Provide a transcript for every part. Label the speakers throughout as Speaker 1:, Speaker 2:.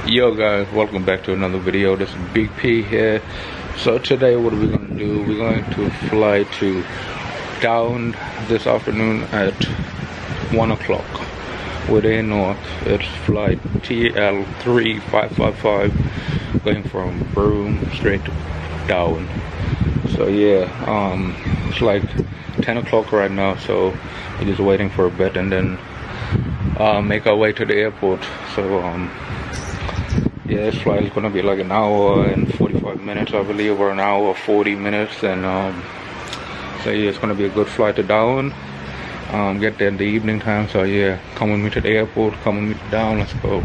Speaker 1: Yo guys, welcome back to another video. This is Big P here. So today what are we going to do? We're going to fly to Darwin this afternoon at 1 o'clock. We're there north. It's flight TL3555 going from Broome straight to Darwin. So yeah, it's like 10 o'clock right now, so we're just waiting for a bit and then make our way to the airport. So yeah, this flight is gonna be like an hour and 45 minutes, I believe, or an hour 40 minutes, and so yeah, it's gonna be a good flight to Darwin. Get there in the evening time. So yeah, come with me to the airport, come with me to Darwin. Let's go.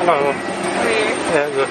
Speaker 2: Hello. How are you? Yeah, good.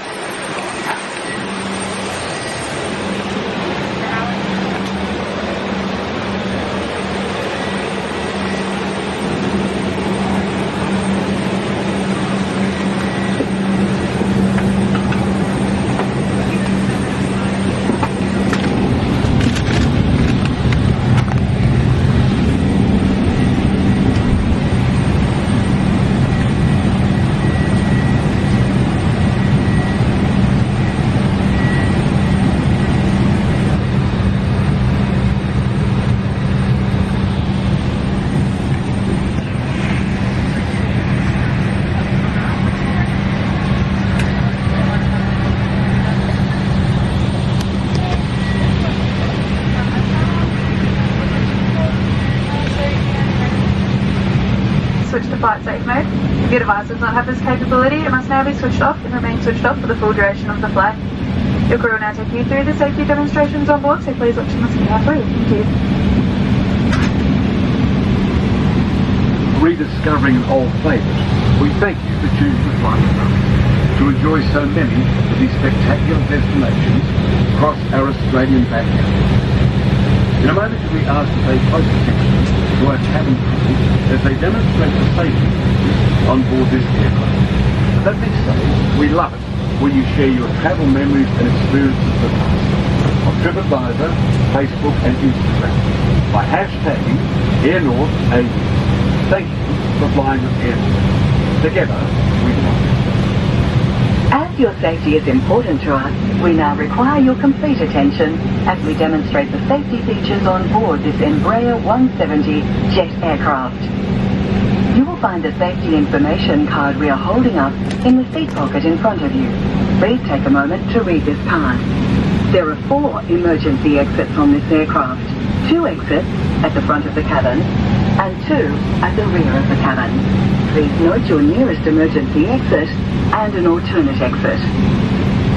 Speaker 3: Switch to flight safe mode. If your device does not have this capability, it must now be switched off and remain switched off for the full duration of the flight. Your crew will now take you through the safety demonstrations on board, so please watch them carefully. Thank you.
Speaker 4: Rediscovering an old favourite, we thank you for choosing to fly with us to enjoy so many of these spectacular destinations across our Australian backyard. In a moment, we ask to pay close attention to our cabin crew as they demonstrate the safety features on board this aircraft. Let me say, we love it when you share your travel memories and experiences with us on TripAdvisor, Facebook and Instagram by hashtagging AirNorthAU. Thank you for flying with Air North. Together, we fly.
Speaker 5: As your safety is important to us, we now require your complete attention as we demonstrate the safety features on board this Embraer 170 jet aircraft. You will find the safety information card we are holding up in the seat pocket in front of you. Please take a moment to read this card. There are 4 emergency exits on this aircraft. 2 exits at the front of the cabin and 2 at the rear of the cabin. Please note your nearest emergency exit and an alternate exit.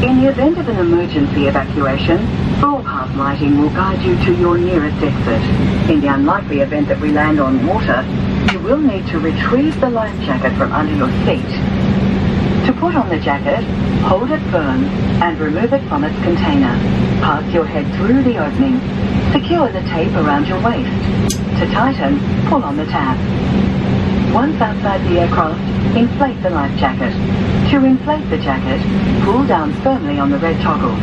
Speaker 5: In the event of an emergency evacuation, full path lighting will guide you to your nearest exit. In the unlikely event that we land on water, you will need to retrieve the life jacket from under your seat. To put on the jacket, hold it firm and remove it from its container. Pass your head through the opening. Secure the tape around your waist. To tighten, pull on the tab. Once outside the aircraft, inflate the life jacket. To inflate the jacket, pull down firmly on the red toggles.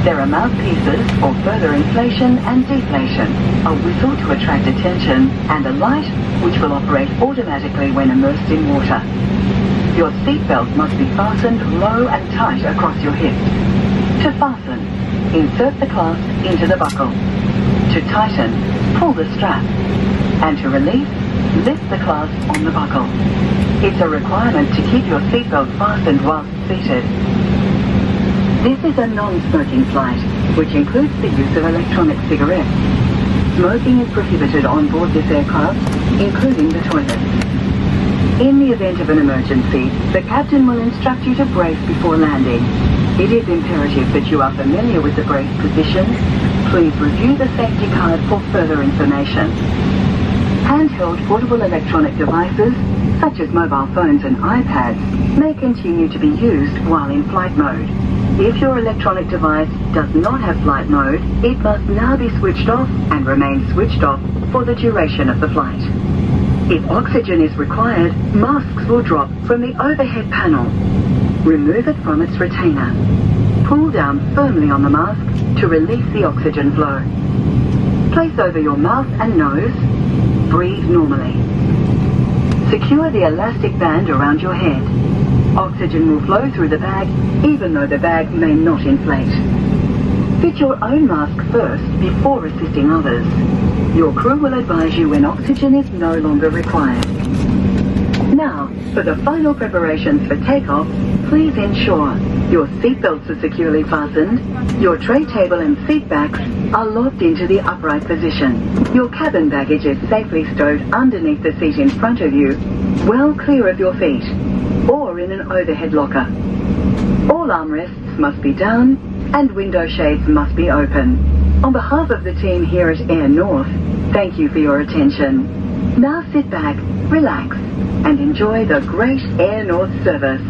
Speaker 5: There are mouthpieces for further inflation and deflation, a whistle to attract attention, and a light which will operate automatically when immersed in water. Your seatbelt must be fastened low and tight across your hips. To fasten, insert the clasp into the buckle. To tighten, pull the strap. And to release, lift the clasp on the buckle. It's a requirement to keep your seatbelt fastened whilst seated. This is a non-smoking flight, which includes the use of electronic cigarettes. Smoking is prohibited on board this aircraft, including the toilets. the event of an emergency, the captain will instruct you to brace before landing. It is imperative that you are familiar with the brace positions. Please review the safety card for further information. Handheld portable electronic devices, such as mobile phones and iPads, may continue to be used while in flight mode. If your electronic device does not have flight mode, it must now be switched off and remain switched off for the duration of the flight. If oxygen is required, masks will drop from the overhead panel. Remove it from its retainer. Pull down firmly on the mask to release the oxygen flow. Place over your mouth and nose. Breathe normally. Secure the elastic band around your head. Oxygen will flow through the bag, even though the bag may not inflate. Fit your own mask first before assisting others. Your crew will advise you when oxygen is no longer required. Now, for the final preparations for takeoff, please ensure your seatbelts are securely fastened, your tray table and seat backs are locked into the upright position, your cabin baggage is safely stowed underneath the seat in front of you, well clear of your feet, or in an overhead locker. All armrests must be down and window shades must be open. On behalf of the team here at Air North, thank you for your attention. Now sit back, relax, and enjoy the great Air North service.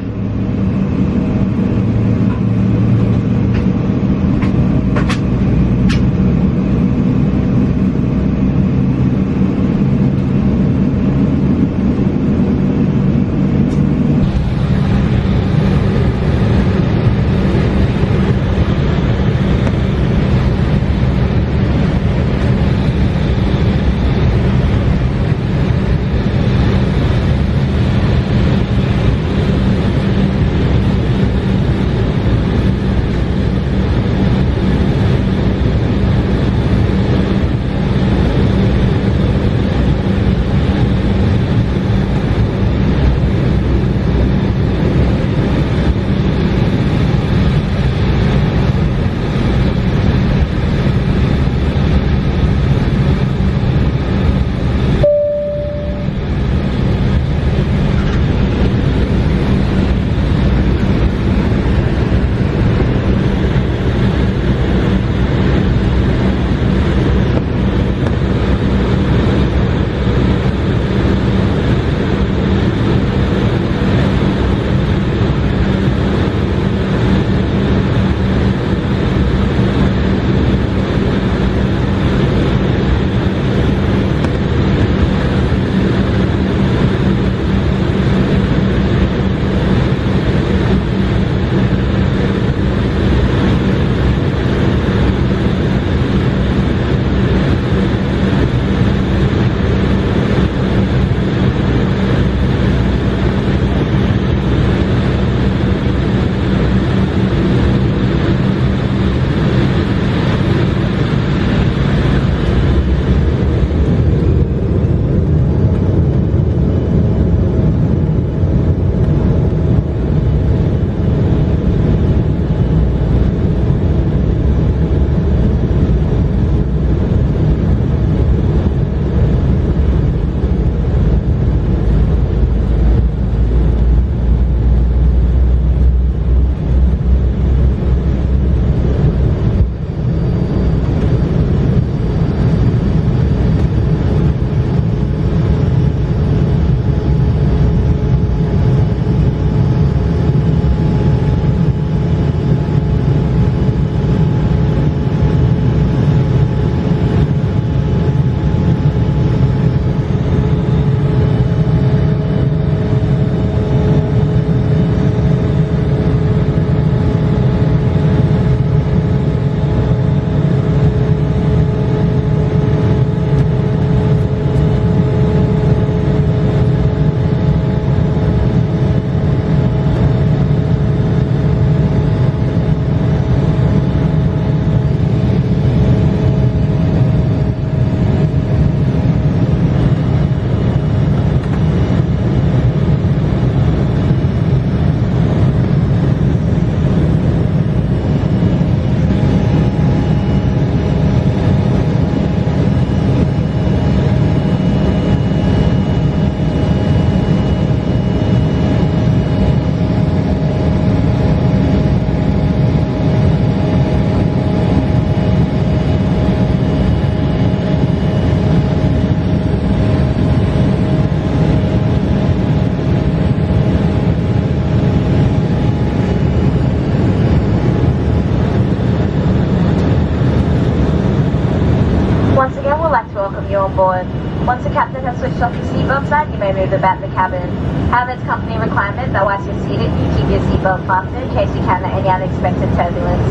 Speaker 6: switched off the seatbelt sign, you may move about the cabin. However, it's company requirement that whilst you're seated, you keep your seatbelt fastened in case you encounter any unexpected turbulence.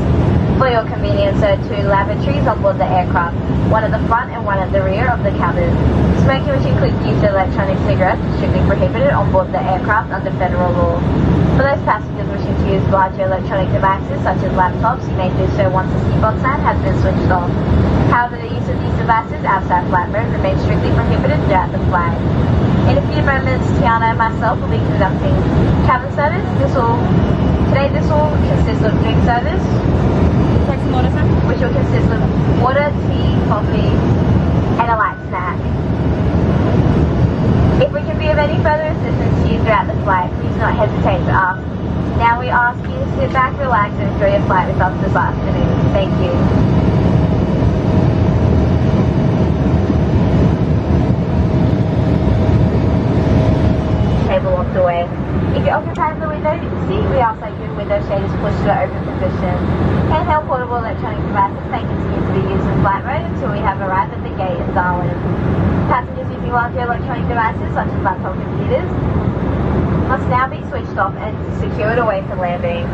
Speaker 6: For your convenience, there are 2 lavatories on board the aircraft, one at the front and one at the rear of the cabin. Smoking, which includes use of electronic cigarettes, is strictly prohibited on board the aircraft under federal law. For those passengers wishing to use larger electronic devices, such as laptops, you may do so once the seatbelt sign has been switched off. However, the use of these devices outside flight mode remains strictly prohibited throughout the flight. In a few moments, Tiana and myself will be conducting cabin service. Today this will consist of drink service, which will consist of water, tea, coffee, and a light snack. If we can be of any further assistance to you throughout the flight, please do not hesitate to ask. Now we ask you to sit back, relax, and enjoy your flight with us this afternoon. Thank you. Table walked away. If you occupy the window seat, we ask that your window shade is pushed to the open position. Handheld portable electronic devices may continue to be used in flight mode until we have arrived at the gate in Darwin. Passengers using larger electronic devices such as laptop computers must now be switched off and secured away for landing.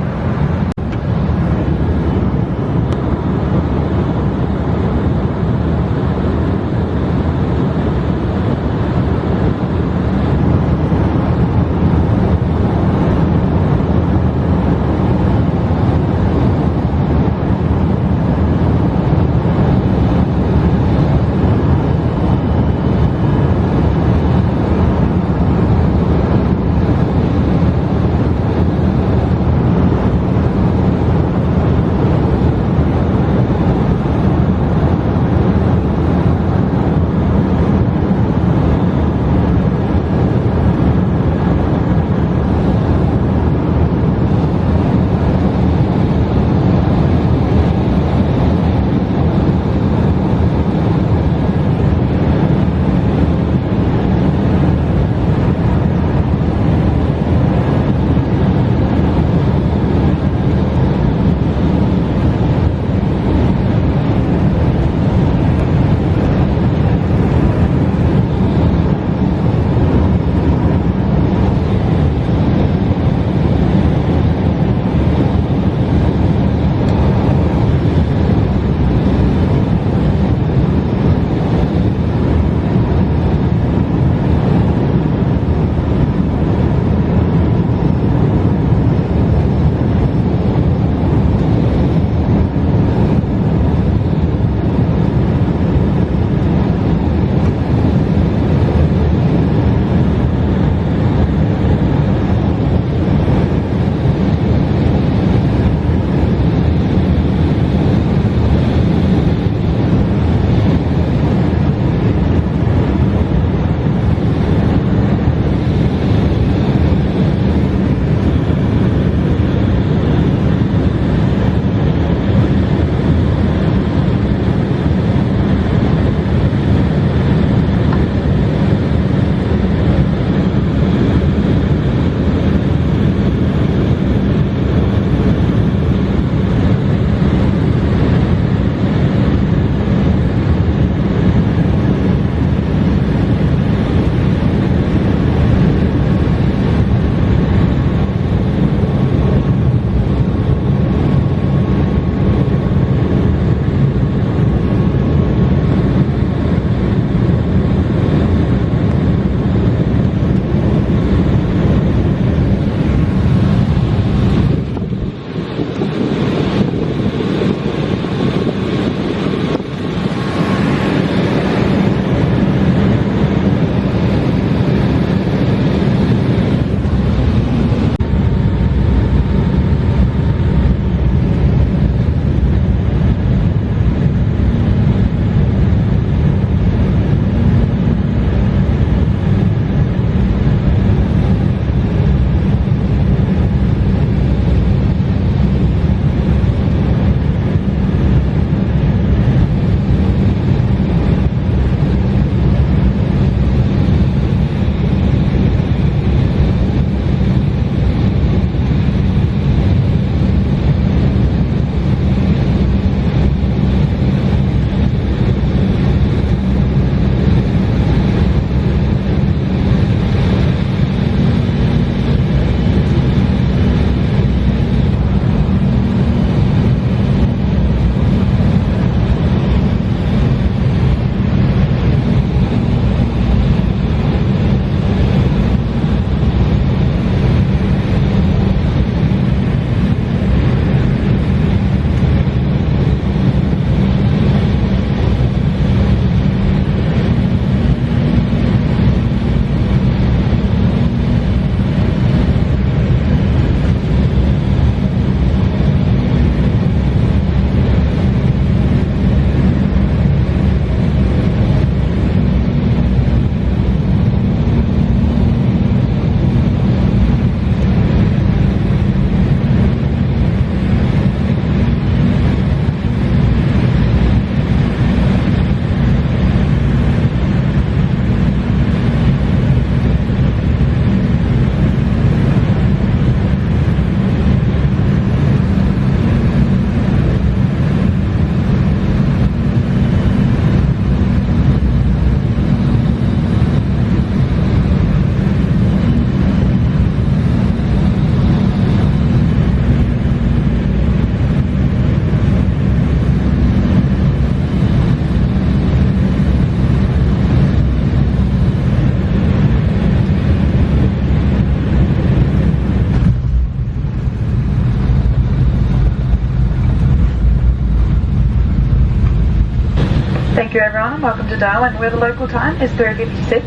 Speaker 3: everyone, welcome to Darwin, where the local time is 3:56.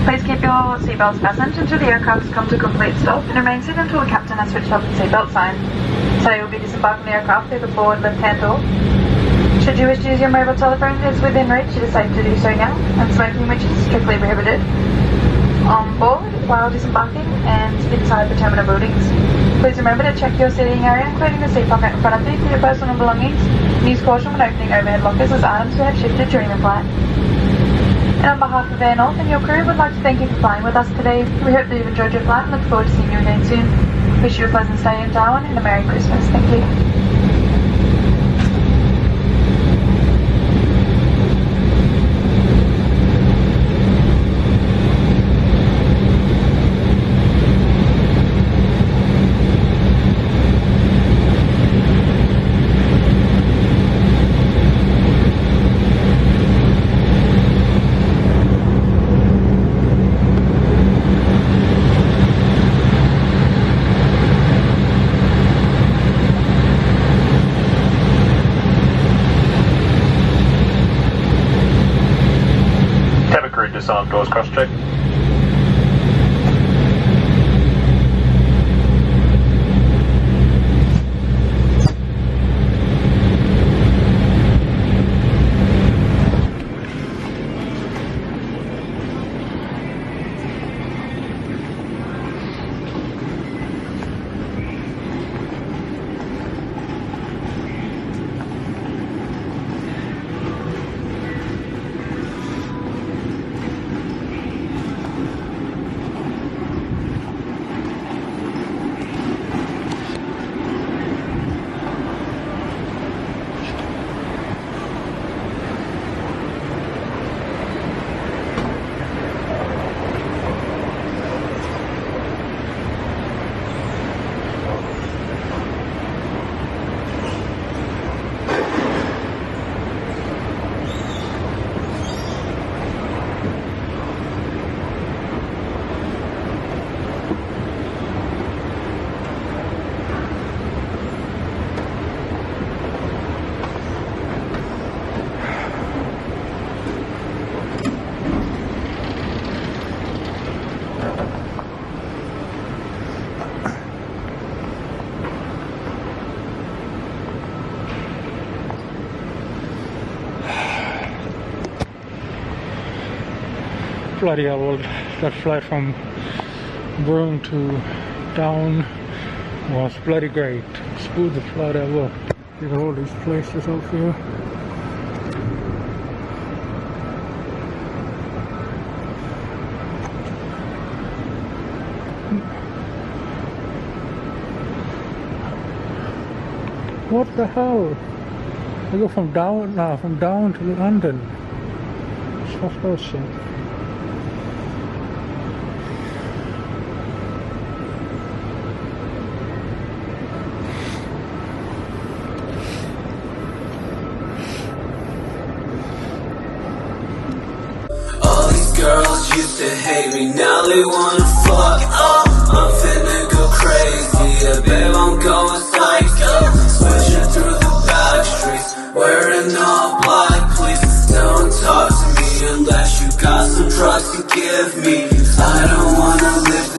Speaker 3: Please keep your seatbelts fastened until the aircraft has come to complete stop and remain seated until the captain has switched off the seatbelt sign. So you'll be disembarking the aircraft through the forward left-hand door. Should you wish to use your mobile telephone, it is within reach. It is safe to do so now, and smoking, which is strictly prohibited on board while disembarking and inside the terminal buildings. Please remember to check your seating area, including the seat pocket in front of you for your personal belongings. Use caution when opening overhead lockers as items will have shifted during the flight. And on behalf of Air North and your crew, we'd like to thank you for flying with us today. We hope that you've enjoyed your flight and look forward to seeing you again soon. Wish you a pleasant stay in Darwin and a Merry Christmas. Thank you.
Speaker 2: Disarm doors cross-check.
Speaker 1: Bloody hell, that flight from Broome to Darwin was bloody great. Smoothest flight ever. Look at all these places out here. What the hell? I go from down to London. Soft ocean.
Speaker 7: Girls used to hate me, now they wanna fuck. Oh.